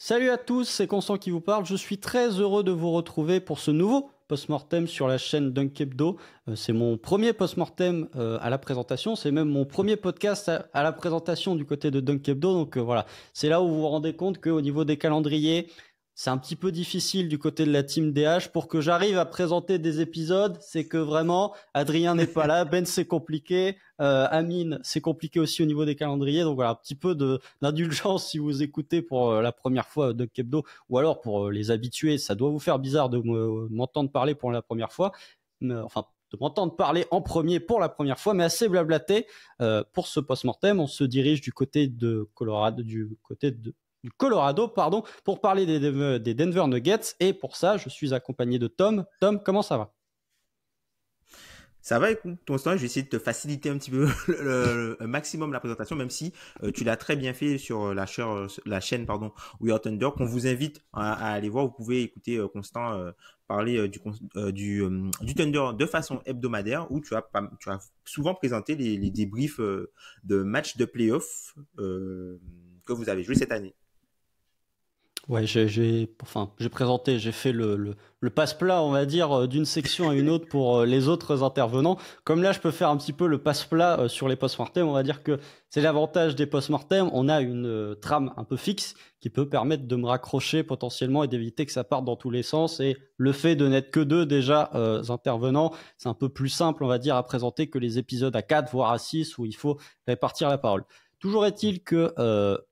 Salut à tous, c'est Constant qui vous parle. Je suis très heureux de vous retrouver pour ce nouveau post-mortem sur la chaîne Dunk Hebdo. C'est mon premier post-mortem à la présentation. C'est même mon premier podcast à la présentation du côté de Dunk Hebdo. Donc voilà, c'est là où vous vous rendez compte qu'au niveau des calendriers, c'est un petit peu difficile du côté de la team DH pour que j'arrive à présenter des épisodes. C'est que vraiment, Adrien n'est pas là, Ben c'est compliqué, Amine c'est compliqué aussi au niveau des calendriers. Donc voilà, un petit peu d'indulgence si vous écoutez pour la première fois de Kebdo, ou alors pour les habitués, ça doit vous faire bizarre de m'entendre parler pour la première fois. Enfin, de m'entendre parler en premier pour la première fois, mais assez blablaté. Pour ce post-mortem, on se dirige du côté de Colorado, du Colorado, pardon, pour parler des Denver Nuggets. Et pour ça, je suis accompagné de Tom. Tom, comment ça va? Ça va, écoute, ton instant, je vais essayer de te faciliter un petit peu le maximum la présentation, même si tu l'as très bien fait sur la chaîne pardon, We Are Thunder, qu'on vous invite à aller voir. Vous pouvez écouter Constant parler du Thunder de façon hebdomadaire, où tu as souvent présenté les débriefs de matchs de playoff que vous avez joué cette année. Ouais, j'ai présenté, j'ai fait le passe-plat, on va dire, d'une section à une autre pour les autres intervenants. Comme là, je peux faire un petit peu le passe-plat sur les post-mortem. On va dire que c'est l'avantage des post-mortem. On a une trame un peu fixe qui peut permettre de me raccrocher potentiellement et d'éviter que ça parte dans tous les sens. Et le fait de n'être que deux déjà intervenants, c'est un peu plus simple, on va dire, à présenter que les épisodes à 4, voire à 6, où il faut répartir la parole. Toujours est-il que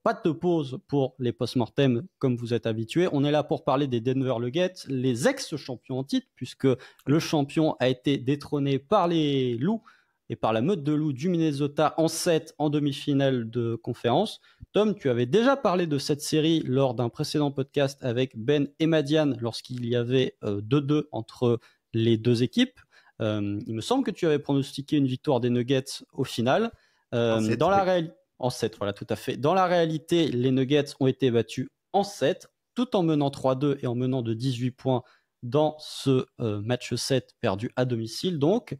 pas de pause pour les post-mortem comme vous êtes habitués. On est là pour parler des Denver Nuggets, les ex-champions en titre, puisque le champion a été détrôné par les Loups et par la meute de Loups du Minnesota en 7 en demi-finale de conférence. Tom, tu avais déjà parlé de cette série lors d'un précédent podcast avec Ben et Madiane lorsqu'il y avait 2-2 entre les deux équipes. Il me semble que tu avais pronostiqué une victoire des Nuggets au final. En 7, Dans la oui. réalité, en 7, voilà, tout à fait. Dans la réalité, les Nuggets ont été battus en 7, tout en menant 3-2 et en menant de 18 points dans ce match 7 perdu à domicile. Donc,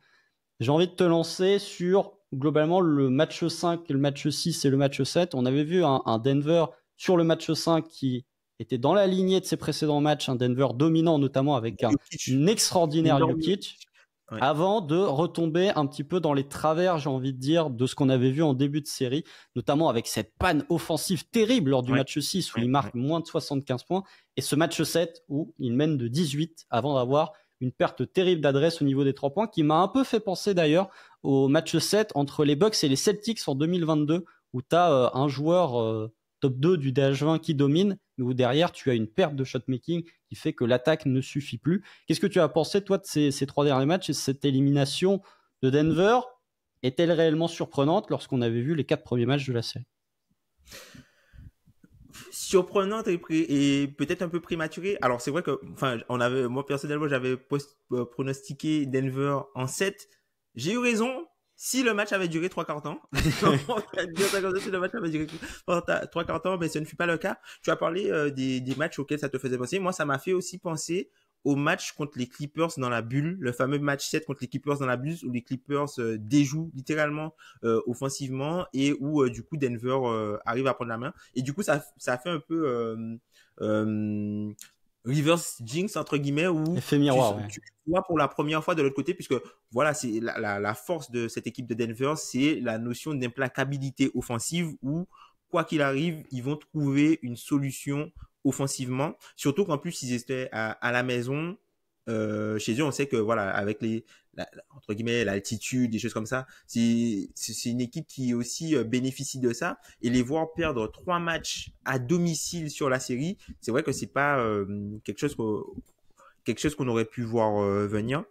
j'ai envie de te lancer sur globalement le match 5, le match 6 et le match 7. On avait vu un Denver sur le match 5 qui était dans la lignée de ses précédents matchs, un Denver dominant notamment avec un Jokic, extraordinaire énorme Jokic, Jokic. Ouais. avant de retomber un petit peu dans les travers, j'ai envie de dire, de ce qu'on avait vu en début de série, notamment avec cette panne offensive terrible lors du Ouais. match 6 où Ouais. il Ouais. marque moins de 75 points, et ce match 7 où il mène de 18 avant d'avoir une perte terrible d'adresse au niveau des 3 points, qui m'a un peu fait penser d'ailleurs au match 7 entre les Bucks et les Celtics en 2022, où tu as un joueur top 2 du DH20 qui domine, mais où derrière tu as une perte de shotmaking qui fait que l'attaque ne suffit plus. Qu'est-ce que tu as pensé, toi, de ces 3 derniers matchs et cette élimination de Denver? Est-elle réellement surprenante lorsqu'on avait vu les 4 premiers matchs de la série? Surprenante et peut-être un peu prématurée. Alors c'est vrai que, enfin, moi personnellement, j'avais pronostiqué Denver en 7. J'ai eu raison si le match avait duré 3 quarts temps. Si le match avait duré 3 quarts temps, mais ce ne fut pas le cas. Tu as parlé des matchs auxquels ça te faisait penser. Moi, ça m'a fait aussi penser au match contre les Clippers dans la bulle, le fameux match 7 contre les Clippers dans la bulle, où les Clippers déjouent littéralement offensivement et où du coup Denver arrive à prendre la main. Et du coup, ça fait un peu reverse jinx entre guillemets, où Effet miroir, ouais. tu vois pour la première fois de l'autre côté, puisque voilà, c'est la force de cette équipe de Denver, c'est la notion d'implacabilité offensive, où quoi qu'il arrive, ils vont trouver une solution offensivement, surtout qu'en plus ils étaient à la maison. Chez eux, on sait que voilà, avec entre guillemets l'altitude, des choses comme ça, c'est une équipe qui aussi bénéficie de ça, et les voir perdre 3 matchs à domicile sur la série, c'est vrai que c'est pas quelque chose qu'on aurait pu voir venir.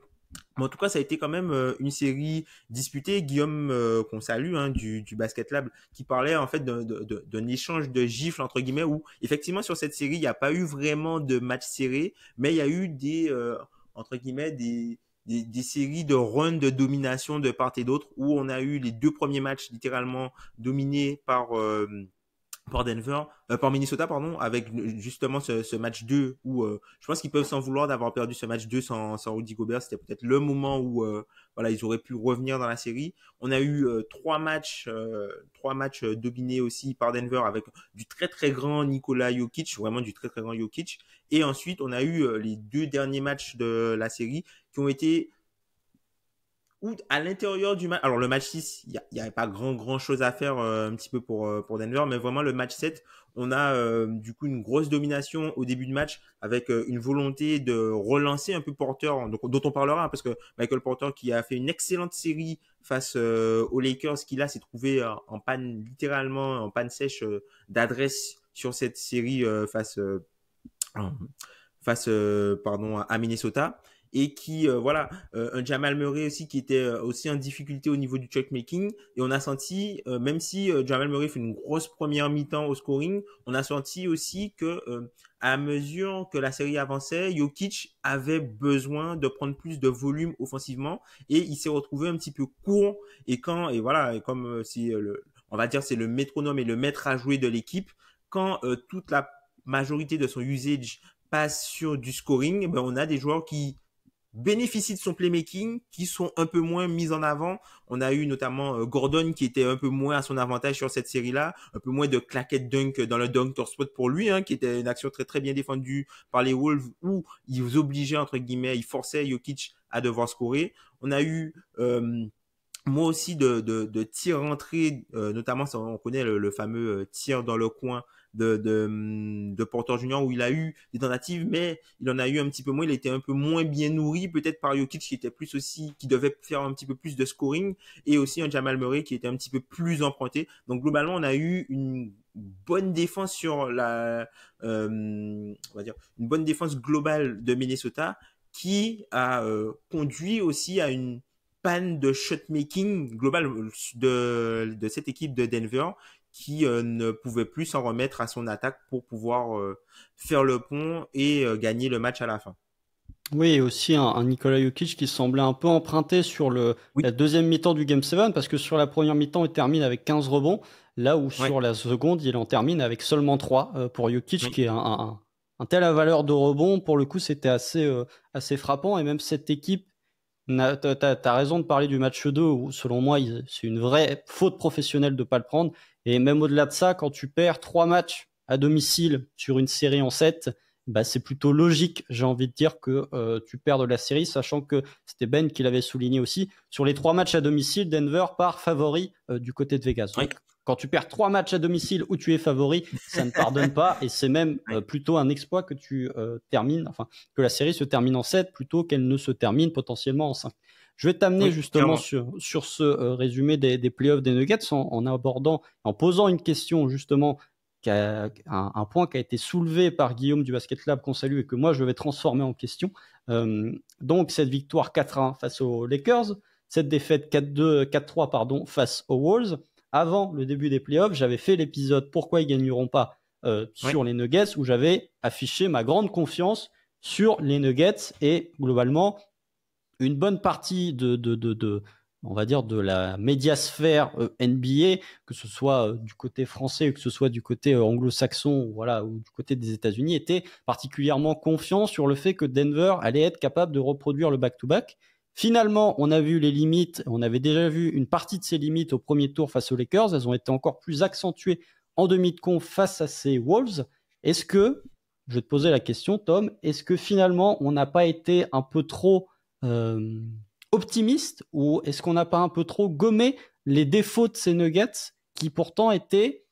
Mais en tout cas, ça a été quand même une série disputée. Guillaume, qu'on salue, hein, du Basket Lab, qui parlait en fait d'un échange de gifles, entre guillemets, où effectivement sur cette série, il n'y a pas eu vraiment de match serré, mais il y a eu entre guillemets, des séries de runs de domination de part et d'autre, où on a eu les 2 premiers matchs littéralement dominés par Denver, par Minnesota, pardon, avec justement ce match 2 où je pense qu'ils peuvent s'en vouloir d'avoir perdu ce match 2 sans Rudy Gobert. C'était peut-être le moment où voilà, ils auraient pu revenir dans la série. On a eu trois matchs dominés aussi par Denver avec du très très grand Nikola Jokic, vraiment du très très grand Jokic. Et ensuite, on a eu les deux derniers matchs de la série qui ont été ou à l'intérieur du match. Alors, le match 6, il y avait pas grand chose à faire un petit peu pour Denver, mais vraiment le match 7, on a du coup une grosse domination au début de match avec une volonté de relancer un peu Porter, donc, dont on parlera, hein, parce que Michael Porter qui a fait une excellente série face aux Lakers, qui là s'est trouvé en panne, littéralement en panne sèche d'adresse sur cette série pardon, à Minnesota, et qui voilà, un Jamal Murray aussi qui était aussi en difficulté au niveau du checkmaking, et on a senti même si Jamal Murray fait une grosse première mi-temps au scoring, on a senti aussi que à mesure que la série avançait, Jokic avait besoin de prendre plus de volume offensivement, et il s'est retrouvé un petit peu court, et voilà, et comme on va dire c'est le métronome et le maître à jouer de l'équipe, quand toute la majorité de son usage passe sur du scoring, ben on a des joueurs qui bénéficient de son playmaking, qui sont un peu moins mis en avant. On a eu notamment Gordon qui était un peu moins à son avantage sur cette série-là, un peu moins de claquettes dunk dans le dunker spot pour lui, hein, qui était une action très très bien défendue par les Wolves, où ils vous obligeaient, entre guillemets, ils forçaient Jokic à devoir scorer. On a eu moi aussi de tirs rentrés, notamment on connaît le fameux tir dans le coin de Porter Junior, où il a eu des tentatives, mais il en a eu un petit peu moins. Il était un peu moins bien nourri, peut-être par Jokic qui était plus aussi, qui devait faire un petit peu plus de scoring, et aussi un Jamal Murray qui était un petit peu plus emprunté. Donc globalement, on a eu une bonne défense sur on va dire, une bonne défense globale de Minnesota, qui a conduit aussi à une panne de shotmaking global de cette équipe de Denver, qui ne pouvait plus s'en remettre à son attaque pour pouvoir faire le pont et gagner le match à la fin. Oui, et aussi un Nikola Jokic qui semblait un peu emprunté sur Oui, la deuxième mi-temps du Game 7, parce que sur la première mi-temps, il termine avec 15 rebonds, là où ouais, sur la seconde, il en termine avec seulement 3 pour Jokic, oui, qui est un tel à valeur de rebond. Pour le coup, c'était assez frappant, et même cette équipe, t'as raison de parler du match 2, où selon moi, c'est une vraie faute professionnelle de ne pas le prendre, et même au-delà de ça, quand tu perds 3 matchs à domicile sur une série en 7, bah, c'est plutôt logique, j'ai envie de dire, que tu perds de la série, sachant que c'était Ben qui l'avait souligné aussi. Sur les 3 matchs à domicile, Denver part favori du côté de Vegas. oui, Donc, quand tu perds 3 matchs à domicile où tu es favori, ça ne pardonne pas, et c'est même oui, plutôt un exploit que tu termines, enfin, que la série se termine en 7 plutôt qu'elle ne se termine potentiellement en 5. Je vais t'amener oui, justement clairement. sur ce résumé des playoffs des Nuggets en abordant, en posant une question justement, un point qui a été soulevé par Guillaume du Basket Lab qu'on salue et que moi je vais transformer en question. Donc cette victoire 4-1 face aux Lakers, cette défaite 4-2, 4-3 pardon, face aux Wolves. Avant le début des playoffs, j'avais fait l'épisode Pourquoi ils gagneront pas Oui, sur les Nuggets, où j'avais affiché ma grande confiance sur les Nuggets, et globalement une bonne partie on va dire, de la médiasphère NBA, que ce soit du côté français ou que ce soit du côté anglo-saxon, voilà, ou du côté des États-Unis, était particulièrement confiant sur le fait que Denver allait être capable de reproduire le back-to-back. Finalement, on a vu les limites, on avait déjà vu une partie de ces limites au premier tour face aux Lakers, elles ont été encore plus accentuées en demi de conf face à ces Wolves. Est-ce que, je vais te poser la question, Tom, est-ce que finalement on n'a pas été un peu trop euh, optimiste, ou est-ce qu'on n'a pas un peu trop gommé les défauts de ces Nuggets qui pourtant étaient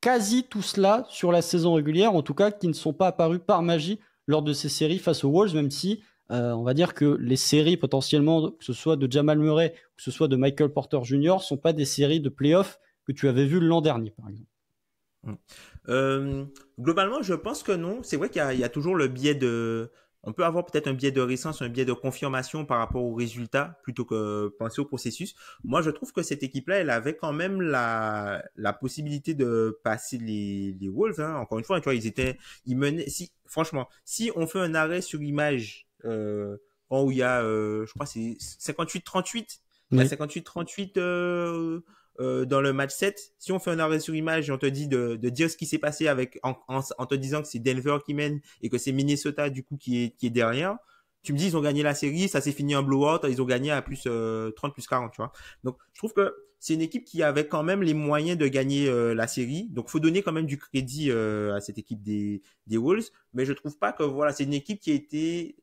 quasi tous là sur la saison régulière, en tout cas qui ne sont pas apparus par magie lors de ces séries face aux Wolves, même si on va dire que les séries potentiellement, que ce soit de Jamal Murray ou que ce soit de Michael Porter Jr., sont pas des séries de playoffs que tu avais vues l'an dernier, par exemple. Euh, globalement, je pense que non. C'est vrai qu'il y a toujours le biais de. On peut avoir peut-être un biais de récence, un biais de confirmation par rapport aux résultats plutôt que penser au processus. Moi, je trouve que cette équipe-là, elle avait quand même la possibilité de passer les Wolves, hein. Encore une fois, tu vois, ils menaient. Si, franchement, si on fait un arrêt sur image, où il y a, je crois, c'est 58-38. Il y a Oui. 58-38 dans le match 7, si on fait un arrêt sur image et on te dit de dire ce qui s'est passé en te disant que c'est Denver qui mène et que c'est Minnesota du coup qui est derrière, tu me dis ils ont gagné la série, ça s'est fini en blowout, ils ont gagné à plus 30 plus 40, tu vois. Donc je trouve que c'est une équipe qui avait quand même les moyens de gagner la série. Donc faut donner quand même du crédit à cette équipe des Wolves, mais je trouve pas que voilà, c'est une équipe qui a été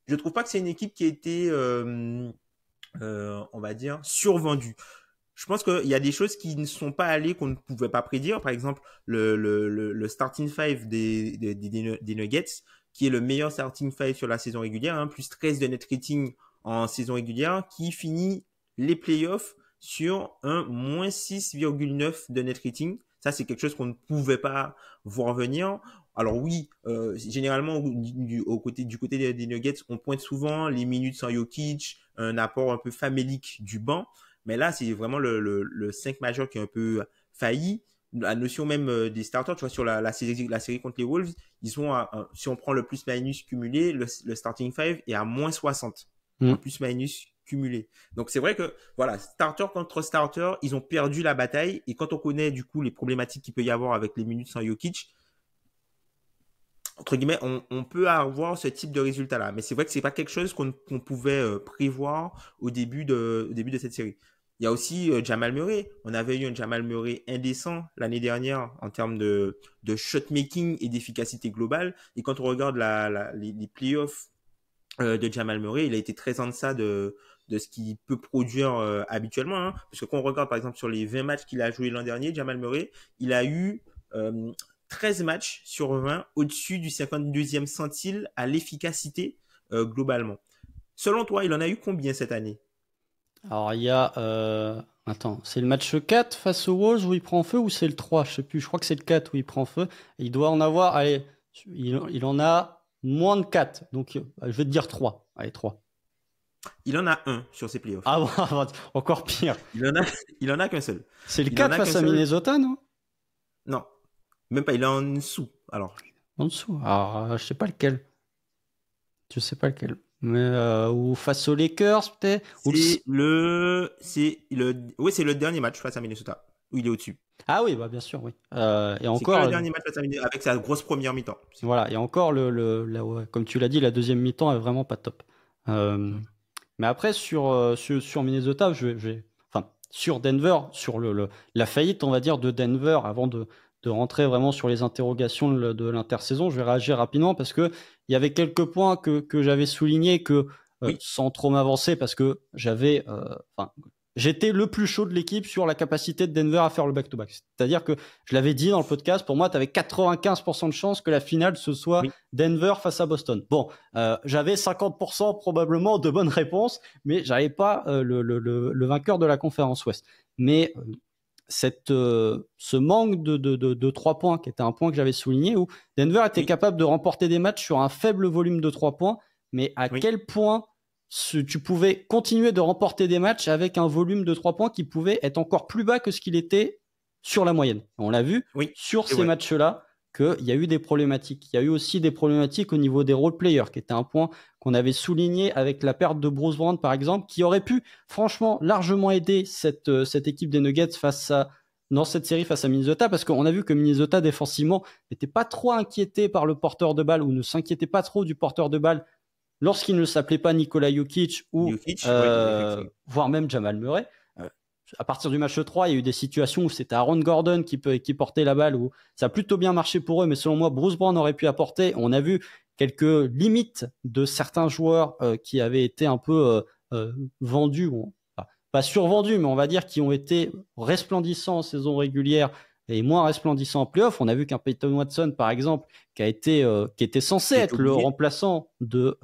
je trouve pas que c'est une équipe qui a été on va dire survendue. Je pense qu'il y a des choses qui ne sont pas allées qu'on ne pouvait pas prédire. Par exemple, le starting five des Nuggets, qui est le meilleur starting five sur la saison régulière, hein, plus 13 de net rating en saison régulière, qui finit les playoffs sur un moins 6,9 de net rating. Ça, c'est quelque chose qu'on ne pouvait pas voir venir. Alors oui, généralement du côté des Nuggets, on pointe souvent les minutes sans Jokic, un apport un peu famélique du banc. Mais là, c'est vraiment le 5 majeur qui est un peu failli. La notion même des starters, tu vois, sur la série contre les Wolves, ils sont si on prend le plus-minus cumulé, le starting 5 est à moins 60. En plus-minus cumulé. Donc c'est vrai que, voilà, starter contre starter, ils ont perdu la bataille. Et quand on connaît, du coup, les problématiques qu'il peut y avoir avec les minutes sans Jokic, entre guillemets, on peut avoir ce type de résultat-là. Mais c'est vrai que c'est pas quelque chose qu'on pouvait prévoir au début de cette série. Il y a aussi Jamal Murray. On avait eu un Jamal Murray indécent l'année dernière en termes de shot-making et d'efficacité globale. Et quand on regarde les playoffs de Jamal Murray, il a été très en deçà de ce qu'il peut produire habituellement. Hein. Parce que quand on regarde, par exemple, sur les 20 matchs qu'il a joué l'an dernier, Jamal Murray, il a eu 13 matchs sur 20 au-dessus du 52e centile à l'efficacité globalement. Selon toi, il en a eu combien cette année? Alors, il y a... Attends, c'est le match 4 face aux Wolves où il prend feu ou c'est le 3? Je sais plus, je crois que c'est le 4 où il prend feu. Il doit en avoir... Allez, il en a moins de 4. Donc, je vais te dire 3. Allez, 3. Il en a un sur ses playoffs. Ah bon, encore pire. Il en a qu'un seul. C'est le 4 face à Minnesota, non? Non, même pas, il est en dessous. Alors. En dessous. Alors, je sais pas lequel. Je sais pas lequel. Mais ou face aux Lakers, peut-être. Oui, c'est le dernier match face à Minnesota où il est au-dessus. Ah oui, bah bien sûr, oui. Et encore le dernier match face à Minnesota avec sa grosse première mi-temps. Voilà, et encore ouais, comme tu l'as dit, la deuxième mi-temps est vraiment pas top. Mais après sur Minnesota, enfin sur Denver, sur la faillite, on va dire, de Denver, avant de rentrer vraiment sur les interrogations de l'intersaison, je vais réagir rapidement parce que il y avait quelques points que j'avais soulignés sans trop m'avancer parce que j'étais le plus chaud de l'équipe sur la capacité de Denver à faire le back-to-back. C'est-à-dire que je l'avais dit dans le podcast, pour moi, tu avais 95% de chances que la finale, ce soit Denver face à Boston. Bon, j'avais 50% probablement de bonnes réponses, mais j'avais pas le vainqueur de la conférence Ouest. Mais ce manque de 3 points, qui était un point que j'avais souligné, où Denver était capable de remporter des matchs sur un faible volume de 3 points, mais à quel point tu pouvais continuer de remporter des matchs avec un volume de 3 points qui pouvait être encore plus bas que ce qu'il était sur la moyenne. On l'a vu sur ces matchs-là qu'il y a eu des problématiques. Il y a eu aussi des problématiques au niveau des role players, qui était un point qu'on avait souligné avec la perte de Bruce Brown, par exemple, qui aurait pu franchement largement aider cette équipe des Nuggets dans cette série face à Minnesota, parce qu'on a vu que Minnesota défensivement n'était pas trop inquiété par le porteur de balle ou ne s'inquiétait pas trop du porteur de balle lorsqu'il ne s'appelait pas Nikola Jokic ou voire même Jamal Murray. À partir du match 3, il y a eu des situations où c'était Aaron Gordon qui portait la balle, où ça a plutôt bien marché pour eux, mais selon moi, Bruce Brown aurait pu apporter. On a vu quelques limites de certains joueurs qui avaient été un peu vendus, pas survendus, mais on va dire qui ont été resplendissants en saison régulière et moins resplendissants en playoff. On a vu qu'un Peyton Watson, par exemple, qui était censé être le remplaçant de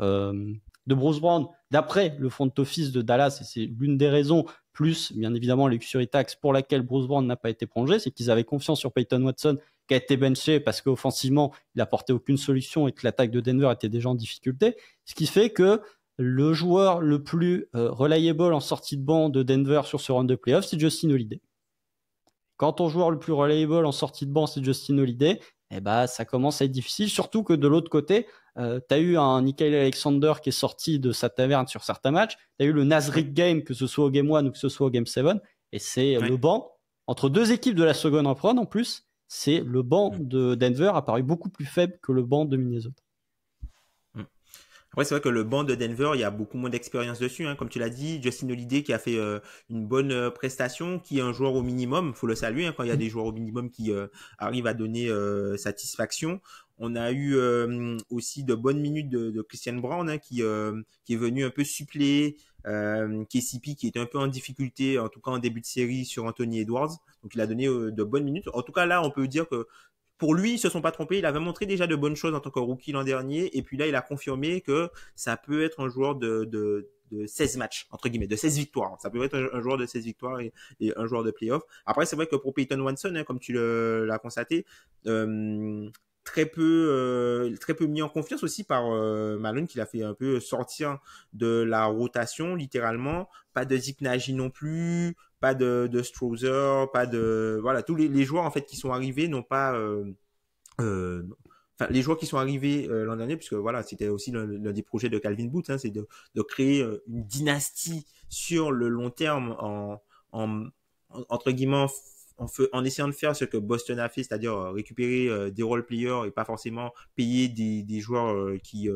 Bruce Brown, d'après le front office de Dallas, et c'est l'une des raisons, plus bien évidemment les luxury tax, pour laquelle Bruce Brown n'a pas été prolongé, c'est qu'ils avaient confiance sur Peyton Watson, qui a été benché parce qu'offensivement, il n'apportait aucune solution et que l'attaque de Denver était déjà en difficulté. Ce qui fait que le joueur le plus reliable en sortie de banc de Denver sur ce round de playoff, c'est Justin Holiday. Quand ton joueur le plus reliable en sortie de banc, c'est Justin Holiday, ça commence à être difficile, surtout que de l'autre côté, tu as eu un Nickeil Alexander qui est sorti de sa taverne sur certains matchs, tu as eu le Nasric Game, que ce soit au Game 1 ou que ce soit au Game 7, Et c'est Ouais. le banc, entre deux équipes de la seconde apron en plus, c'est le banc Mm. de Denver a paru beaucoup plus faible que le banc de Minnesota. Mm. Après, c'est vrai que le banc de Denver, il y a beaucoup moins d'expérience dessus, hein. Comme tu l'as dit, Justin Holiday qui a fait une bonne prestation, qui est un joueur au minimum, faut le saluer, hein, quand il y a des joueurs au minimum qui arrivent à donner satisfaction. On a eu aussi de bonnes minutes de Christian Brown, hein, qui est venu un peu suppléer KCP qui était un peu en difficulté, en tout cas en début de série sur Anthony Edwards. Donc il a donné de bonnes minutes. En tout cas là, on peut dire que pour lui, ils se sont pas trompés. Il avait montré déjà de bonnes choses en tant que rookie l'an dernier. Et puis là, il a confirmé que ça peut être un joueur de 16 matchs, entre guillemets, de 16 victoires. Ça peut être un joueur de 16 victoires et un joueur de playoff. Après, c'est vrai que pour Peyton Watson, hein, comme tu l'as constaté, très peu mis en confiance aussi par Malone, qui l'a fait un peu sortir de la rotation, littéralement. Pas de Zeke Nagy non plus, pas de Strozer, pas de... Voilà, tous les joueurs en fait qui sont arrivés n'ont pas... Enfin, les joueurs qui sont arrivés l'an dernier, puisque voilà, c'était aussi l'un des projets de Calvin Booth, hein, c'est de créer une dynastie sur le long terme en entre guillemets en essayant de faire ce que Boston a fait, c'est-à-dire récupérer des role players et pas forcément payer des joueurs qui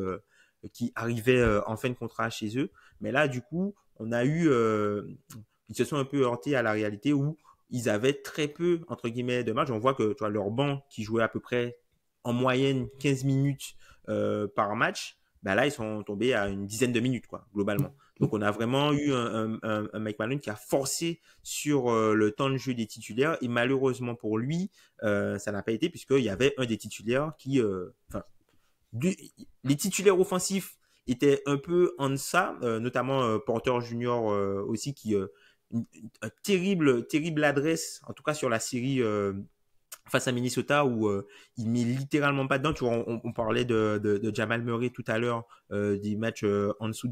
arrivaient en fin de contrat chez eux. Mais là, du coup, on a eu ils se sont un peu heurtés à la réalité où ils avaient très peu, entre guillemets, de matchs. On voit que tu vois, leur banc qui jouait à peu près en moyenne 15 minutes par match, ben là, ils sont tombés à une dizaine de minutes, quoi, globalement. Donc, on a vraiment eu un Mike Malone qui a forcé sur le temps de jeu des titulaires. Et malheureusement pour lui, ça n'a pas été puisqu'il y avait un des titulaires qui... les titulaires offensifs étaient un peu en deçà, notamment Porter Junior aussi, qui... une terrible adresse, en tout cas sur la série face à Minnesota où il met littéralement pas dedans. Tu vois, on parlait de Jamal Murray tout à l'heure, des matchs au-dessus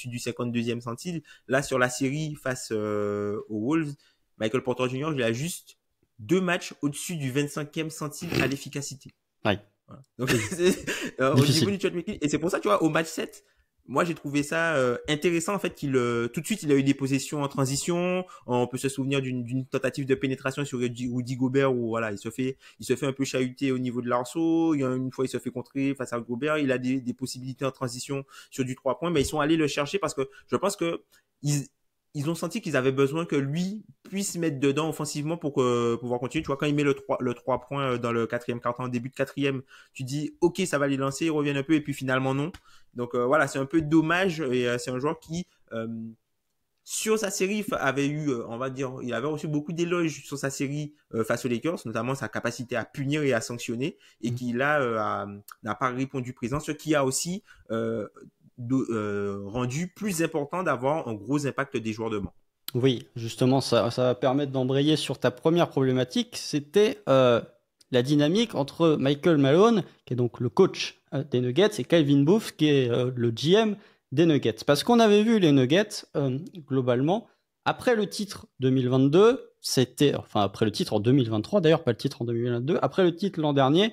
du 52e centile. Là, sur la série face aux Wolves, Michael Porter Jr., il a juste 2 matchs au-dessus du 25e centile à l'efficacité. Ouais. Voilà. Donc, au niveau du shot making. Et c'est pour ça, tu vois, au match 7, moi j'ai trouvé ça intéressant en fait qu'il tout de suite il a eu des possessions en transition. On peut se souvenir d'une tentative de pénétration sur Rudy Gobert où voilà il se fait un peu chahuter au niveau de l'arceau. Il y a une fois il se fait contrer face à Gobert. Il a des possibilités en transition sur du 3 points, mais ils sont allés le chercher parce que je pense que ils ont senti qu'ils avaient besoin que lui puisse mettre dedans offensivement pour pouvoir continuer. Tu vois, quand il met le 3 points dans le quatrième quart-temps, début de quatrième, tu dis, OK, ça va les lancer, ils reviennent un peu, et puis finalement, non. Donc voilà, c'est un peu dommage, et c'est un joueur qui, sur sa série, avait eu, on va dire, il avait reçu beaucoup d'éloges sur sa série face aux Lakers, notamment sa capacité à punir et à sanctionner, et qui là n'a pas répondu présent, ce qui a aussi rendu plus important d'avoir un gros impact des joueurs de banc. Oui, justement, ça va permettre d'embrayer sur ta première problématique. C'était la dynamique entre Michael Malone, qui est donc le coach des Nuggets, et Calvin Booth, qui est le GM des Nuggets. Parce qu'on avait vu les Nuggets, globalement, après le titre 2022, après le titre en 2023, d'ailleurs, pas le titre en 2022, après le titre l'an dernier,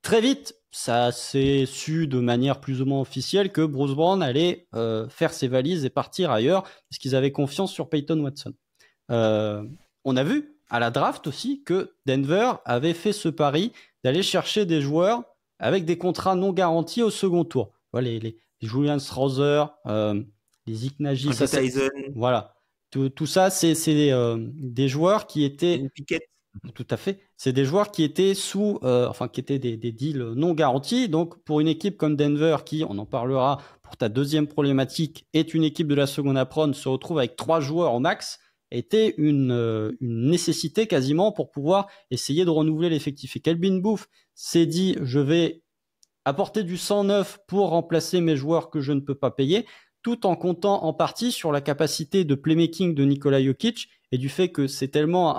très vite, ça s'est su de manière plus ou moins officielle que Bruce Brown allait faire ses valises et partir ailleurs parce qu'ils avaient confiance sur Peyton Watson. On a vu à la draft aussi que Denver avait fait ce pari d'aller chercher des joueurs avec des contrats non garantis au second tour. Voilà, les Julian Strawther, les Zeke Nagy, voilà. Tout ça, c'est des joueurs qui étaient... Tout à fait. C'est des joueurs qui étaient qui étaient des deals non garantis. Donc, pour une équipe comme Denver, qui, on en parlera pour ta deuxième problématique, est une équipe de la seconde apron, se retrouve avec 3 joueurs au max, était une nécessité quasiment pour pouvoir essayer de renouveler l'effectif. Et Calvin Booth s'est dit, je vais apporter du sang neuf pour remplacer mes joueurs que je ne peux pas payer, tout en comptant en partie sur la capacité de playmaking de Nikola Jokic et du fait que c'est tellement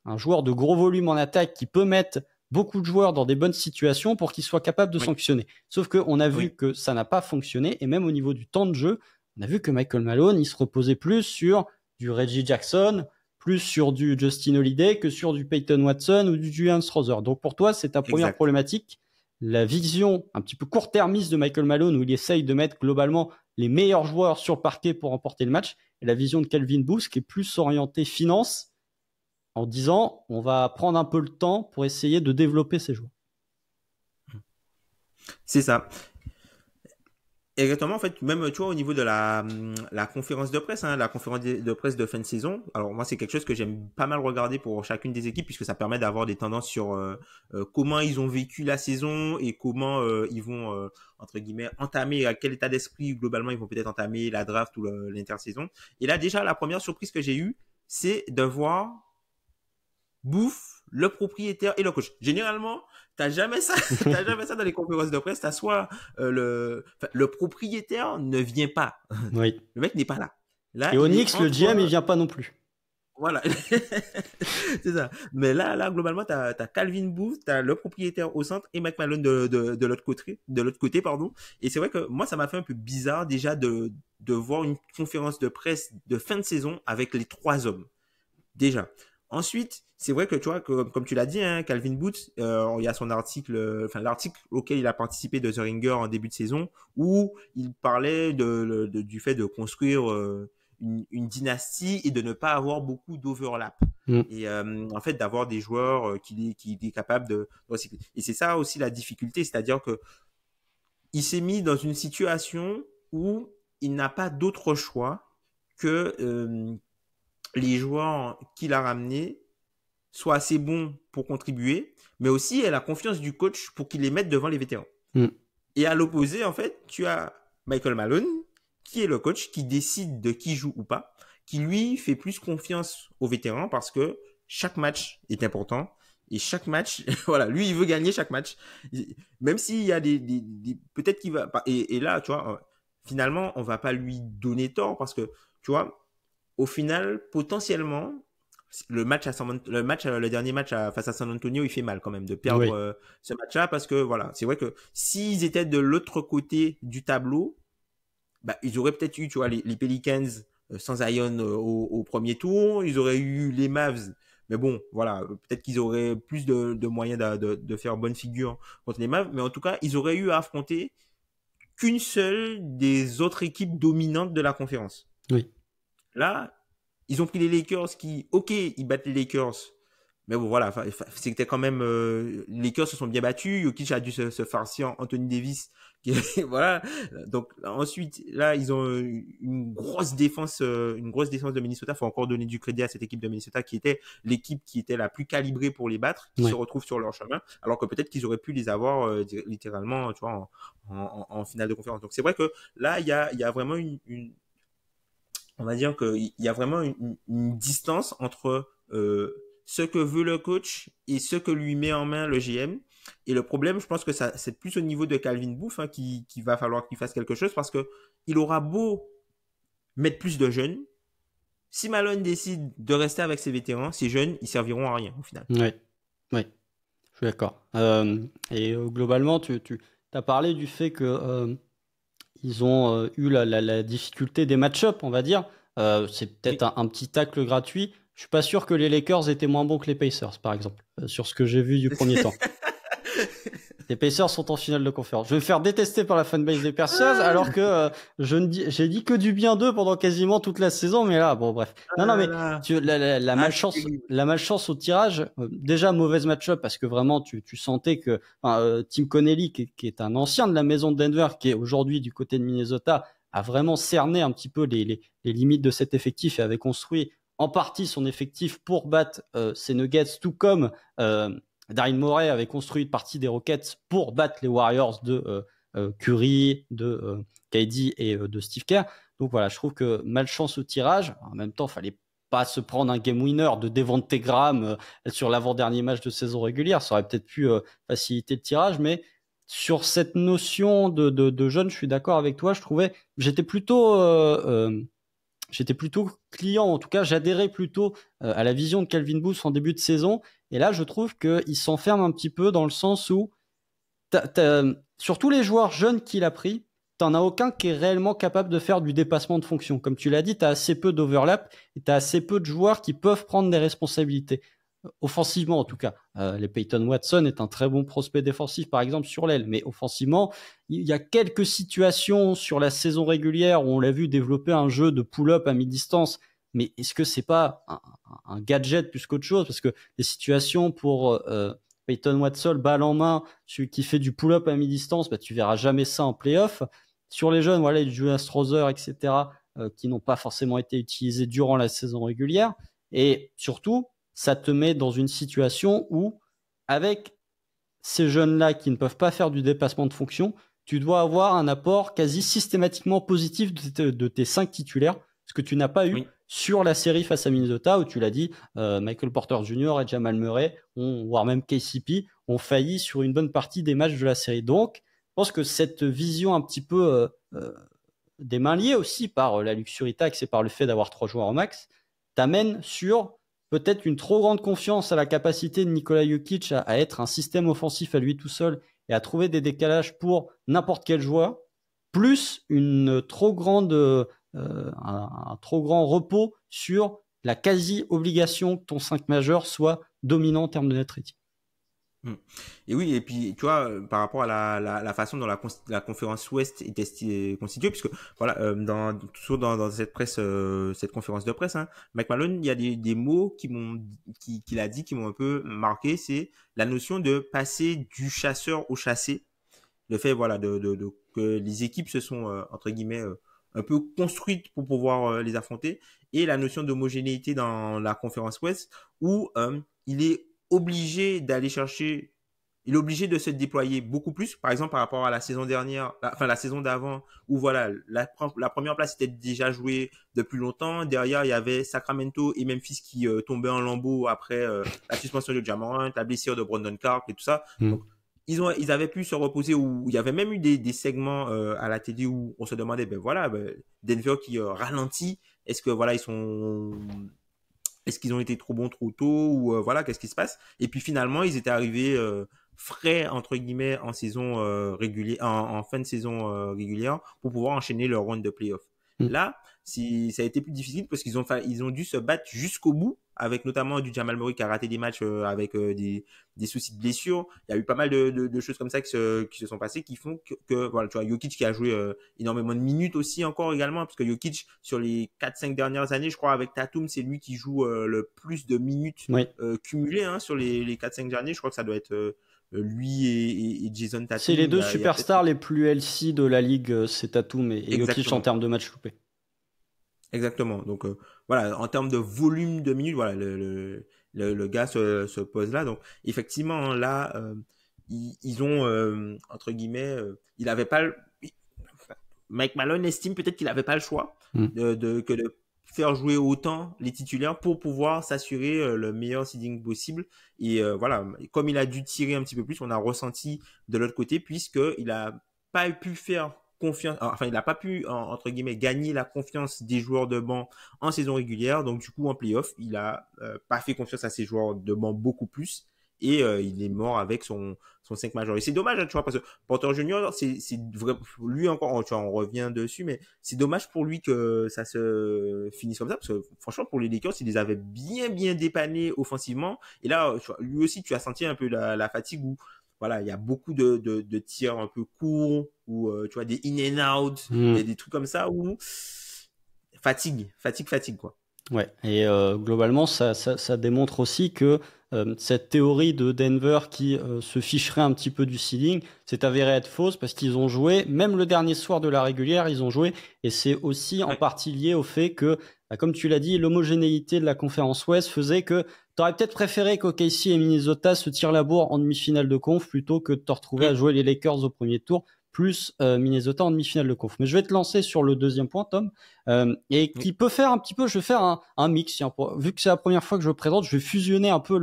un joueur de gros volume en attaque qui peut mettre beaucoup de joueurs dans des bonnes situations pour qu'ils soient capables de sanctionner. Sauf qu'on a vu que ça n'a pas fonctionné, et même au niveau du temps de jeu, on a vu que Michael Malone, il se reposait plus sur du Reggie Jackson, plus sur du Justin Holiday que sur du Peyton Watson ou du Julian Strawther. Donc pour toi, c'est ta première problématique, la vision un petit peu court-termiste de Michael Malone où il essaye de mettre globalement les meilleurs joueurs sur le parquet pour remporter le match, et la vision de Calvin Booth qui est plus orientée finance, en disant on va prendre un peu le temps pour essayer de développer ces joueurs. C'est ça. Exactement, en fait, même, tu vois, au niveau de la conférence de presse, hein, la conférence de presse de fin de saison, alors moi, c'est quelque chose que j'aime pas mal regarder pour chacune des équipes, puisque ça permet d'avoir des tendances sur comment ils ont vécu la saison et comment ils vont, entre guillemets, entamer, à quel état d'esprit, globalement, ils vont peut-être entamer la draft ou l'intersaison. Et là, déjà, la première surprise que j'ai eue, c'est de voir Bouffe, le propriétaire et le coach. Généralement, t'as jamais ça dans les conférences de presse. T'as soit le propriétaire ne vient pas. Oui. Le mec n'est pas là. Là, Et Onyx, le GM, il vient pas non plus. Voilà. C'est ça. Mais là, globalement, t'as Calvin Booth, t'as le propriétaire au centre et McMillan de l'autre côté, pardon. Et c'est vrai que moi, ça m'a fait un peu bizarre déjà de voir une conférence de presse de fin de saison avec les 3 hommes. Déjà. Ensuite, c'est vrai que tu vois, comme tu l'as dit, hein, Calvin Booth, il y a son article, l'article auquel il a participé de The Ringer en début de saison, où il parlait du fait de construire une dynastie et de ne pas avoir beaucoup d'overlap. Et en fait, d'avoir des joueurs qu'il est capable de recycler. Et c'est ça aussi la difficulté, c'est-à-dire que il s'est mis dans une situation où il n'a pas d'autre choix que les joueurs qu'il a ramenés soient assez bons pour contribuer, mais aussi elle a confiance du coach pour qu'il les mette devant les vétérans. Et à l'opposé, en fait, tu as Michael Malone, qui est le coach, qui décide de qui joue ou pas, qui lui fait plus confiance aux vétérans parce que chaque match est important. Et chaque match, voilà, lui, il veut gagner chaque match. Même s'il y a peut-être qu'il va... Et là, tu vois, finalement, on va pas lui donner tort parce que, tu vois, au final, potentiellement, le dernier match face à San Antonio, il fait mal quand même de perdre ce match-là parce que voilà, c'est vrai que s'ils étaient de l'autre côté du tableau, bah, ils auraient peut-être eu, tu vois, les Pelicans sans Zion au premier tour, ils auraient eu les Mavs, mais bon, voilà, peut-être qu'ils auraient plus de moyens de faire bonne figure contre les Mavs, mais en tout cas, ils auraient eu à affronter qu'une seule des autres équipes dominantes de la conférence. Oui. Là, ils ont pris les Lakers qui, ok, ils battent les Lakers. Mais bon, voilà, c'était quand même... les Lakers se sont bien battus. Jokic a dû se farcir Anthony Davis. Voilà. Donc, ensuite, là, ils ont une grosse défense de Minnesota. Il faut encore donner du crédit à cette équipe de Minnesota qui était l'équipe qui était la plus calibrée pour les battre, qui se retrouve sur leur chemin. Alors que peut-être qu'ils auraient pu les avoir littéralement, tu vois, en finale de conférence. Donc, c'est vrai que là, il y a vraiment on va dire qu'il y a vraiment une distance entre ce que veut le coach et ce que lui met en main le GM. Et le problème, je pense que c'est plus au niveau de Calvin Booth hein, qu'il va falloir qu'il fasse quelque chose parce que il aura beau mettre plus de jeunes. Si Malone décide de rester avec ses vétérans, ces jeunes, ils serviront à rien au final. Oui, je suis d'accord. Et globalement, tu as parlé du fait que ils ont eu la difficulté des match-ups, on va dire. C'est peut-être un petit tacle gratuit. Je suis pas sûr que les Lakers étaient moins bons que les Pacers, par exemple, sur ce que j'ai vu du premier temps. Les Pacers sont en finale de conférence. Je vais me faire détester par la fanbase des Pacers, alors que j'ai dit que du bien d'eux pendant quasiment toute la saison, mais là, bon, bref. Non, mais la malchance au tirage, déjà mauvaise match-up parce que vraiment, tu sentais que Tim Connelly, qui est un ancien de la maison de Denver, qui est aujourd'hui du côté de Minnesota, a vraiment cerné un petit peu les limites de cet effectif et avait construit en partie son effectif pour battre ces Nuggets, tout comme Daryl Morey avait construit une partie des Rockets pour battre les Warriors de Curry, de KD et de Steve Kerr. Donc voilà, je trouve que malchance au tirage. En même temps, il fallait pas se prendre un game winner de Devonte Graham sur l'avant-dernier match de saison régulière. Ça aurait peut-être pu faciliter le tirage, mais sur cette notion de jeunes, je suis d'accord avec toi. J'étais plutôt client, en tout cas, j'adhérais plutôt à la vision de Calvin Booth en début de saison. Et là, je trouve qu'il s'enferme un petit peu dans le sens où, sur tous les joueurs jeunes qu'il a pris, t'en as aucun qui est réellement capable de faire du dépassement de fonction. Comme tu l'as dit, t'as assez peu d'overlap et t'as assez peu de joueurs qui peuvent prendre des responsabilités. offensivement en tout cas. Les Peyton Watson est un très bon prospect défensif, par exemple, sur l'aile. Mais offensivement, il y a quelques situations sur la saison régulière où on l'a vu développer un jeu de pull-up à mi-distance. Mais est-ce que c'est pas un gadget plus qu'autre chose? Parce que les situations pour Peyton Watson, balle en main, celui qui fait du pull-up à mi-distance, bah, tu verras jamais ça en playoff. Sur les jeunes, voilà, les Julius Strother, etc., qui n'ont pas forcément été utilisés durant la saison régulière. Et surtout, ça te met dans une situation où, avec ces jeunes-là qui ne peuvent pas faire du dépassement de fonction, tu dois avoir un apport quasi systématiquement positif de tes 5 titulaires, ce que tu n'as pas eu sur la série face à Minnesota, où tu l'as dit, Michael Porter Jr. et Jamal Murray, voire même KCP, ont failli sur une bonne partie des matchs de la série. Donc, je pense que cette vision un petit peu des mains liées aussi par la luxury tax et par le fait d'avoir 3 joueurs au max, t'amène sur peut-être une trop grande confiance à la capacité de Nikola Jokic à être un système offensif à lui tout seul et à trouver des décalages pour n'importe quel joueur, plus une trop grande, un trop grand repos sur la quasi-obligation que ton 5 majeur soit dominant en termes de net rating. Et oui, et puis tu vois, par rapport à la façon dont la conférence Ouest était constituée, puisque voilà, toujours dans cette presse, cette conférence de presse, hein, Mike Malone, il y a des mots qu'il a dit qui m'ont un peu marqué, c'est la notion de passer du chasseur au chassé, le fait voilà que les équipes se sont entre guillemets un peu construites pour pouvoir les affronter, et la notion d'homogénéité dans la conférence Ouest où il est obligé d'aller chercher, il est obligé de se déployer beaucoup plus, par exemple par rapport à la saison dernière, la saison d'avant, où voilà, la première place était déjà jouée depuis longtemps. Derrière, il y avait Sacramento et Memphis qui tombaient en lambeaux après la suspension de Ja Morant, la blessure de Brandon Clark et tout ça. Donc, ils avaient pu se reposer, où il y avait même eu des segments à la télé où on se demandait, ben voilà, Denver qui ralentit, est-ce que voilà, est-ce qu'ils ont été trop bons trop tôt, ou voilà, qu'est-ce qui se passe? Et puis finalement, ils étaient arrivés frais entre guillemets en saison régulière, en fin de saison régulière, pour pouvoir enchaîner leur round de playoff. Là, ça a été plus difficile parce ils ont dû se battre jusqu'au bout, avec notamment du Jamal Murray qui a raté des matchs avec des soucis de blessure. Il y a eu pas mal de choses comme ça qui se sont passées, qui font que voilà, tu vois, Jokic qui a joué énormément de minutes aussi encore également, parce que Jokic, sur les 4-5 dernières années, je crois, avec Tatum, c'est lui qui joue le plus de minutes cumulées sur les 4-5 derniers. Je crois que ça doit être lui et Jason Tatum. C'est les deux superstars les plus healthy de la ligue, c'est Tatum et Jokic en termes de matchs loupés. Exactement. Donc voilà, en termes de volume de minutes, voilà, le gars se pose là. Donc effectivement, là, ils ont entre guillemets, il avait pas Mike Malone estime peut-être qu'il n'avait pas le choix de faire jouer autant les titulaires pour pouvoir s'assurer le meilleur seeding possible. Et voilà, comme il a dû tirer un petit peu plus, on a ressenti de l'autre côté, puisqu'il n'a pas pu faire confiance, enfin il n'a pas pu entre guillemets gagner la confiance des joueurs de banc en saison régulière. Donc du coup en playoff, il a pas fait confiance à ses joueurs de banc beaucoup plus, et il est mort avec son 5 majeur. Et c'est dommage, hein, tu vois, parce que Porter Junior, c'est vrai, lui encore, tu vois, on revient dessus, mais c'est dommage pour lui que ça se finisse comme ça, parce que franchement, pour les Lakers, il les avait bien dépannés offensivement. Et là, tu vois, lui aussi, tu as senti un peu la fatigue, où voilà, il y a beaucoup de tirs un peu courts, ou tu vois, des in and out, des trucs comme ça, où fatigue, quoi. Ouais, et globalement, ça démontre aussi que cette théorie de Denver qui se ficherait un petit peu du ceiling, c'est avéré être fausse, parce qu'ils ont joué, même le dernier soir de la régulière, ils ont joué, et c'est aussi en partie lié au fait que, comme tu l'as dit, l'homogénéité de la conférence Ouest faisait que t'aurais peut-être préféré qu'OKC et Minnesota se tirent la bourre en demi-finale de conf plutôt que de te retrouver à jouer les Lakers au premier tour, plus Minnesota en demi-finale de conf. Mais je vais te lancer sur le deuxième point, Tom, et qui peut faire un petit peu, je vais faire un mix. Tiens, vu que c'est la première fois que je le présente, je vais fusionner un peu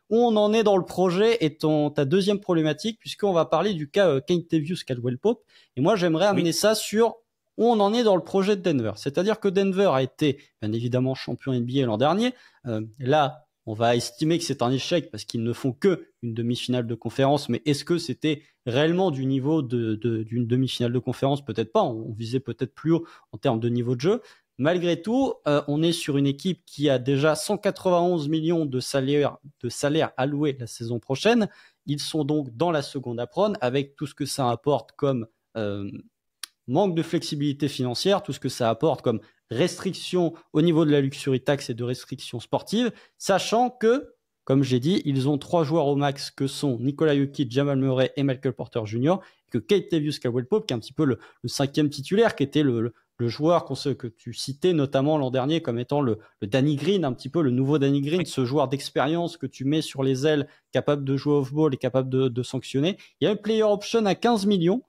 où on en est dans le projet et ta deuxième problématique, puisqu'on va parler du cas Kentavious Caldwell-Pope. Et moi, j'aimerais amener ça sur où on en est dans le projet de Denver. C'est-à-dire que Denver a été, bien évidemment, champion NBA l'an dernier. Là, on va estimer que c'est un échec parce qu'ils ne font que une demi-finale de conférence, mais est-ce que c'était réellement du niveau d'une demi-finale de conférence? Peut-être pas, on visait peut-être plus haut en termes de niveau de jeu. malgré tout, on est sur une équipe qui a déjà 191 millions de salaires alloués la saison prochaine. Ils sont donc dans la seconde apron avec tout ce que ça apporte comme manque de flexibilité financière, tout ce que ça apporte comme restrictions au niveau de la luxury tax et de restrictions sportives, sachant que, comme j'ai dit, ils ont 3 joueurs au max que sont Nikola Jokic, Jamal Murray et Michael Porter Jr., et que Kentavious Caldwell-Pope, qui est un petit peu le 5e titulaire, qui était le joueur que tu citais notamment l'an dernier comme étant le Danny Green, un petit peu le nouveau Danny Green, ce joueur d'expérience que tu mets sur les ailes, capable de jouer off-ball et capable de sanctionner. Il y a une player option à 15 millions,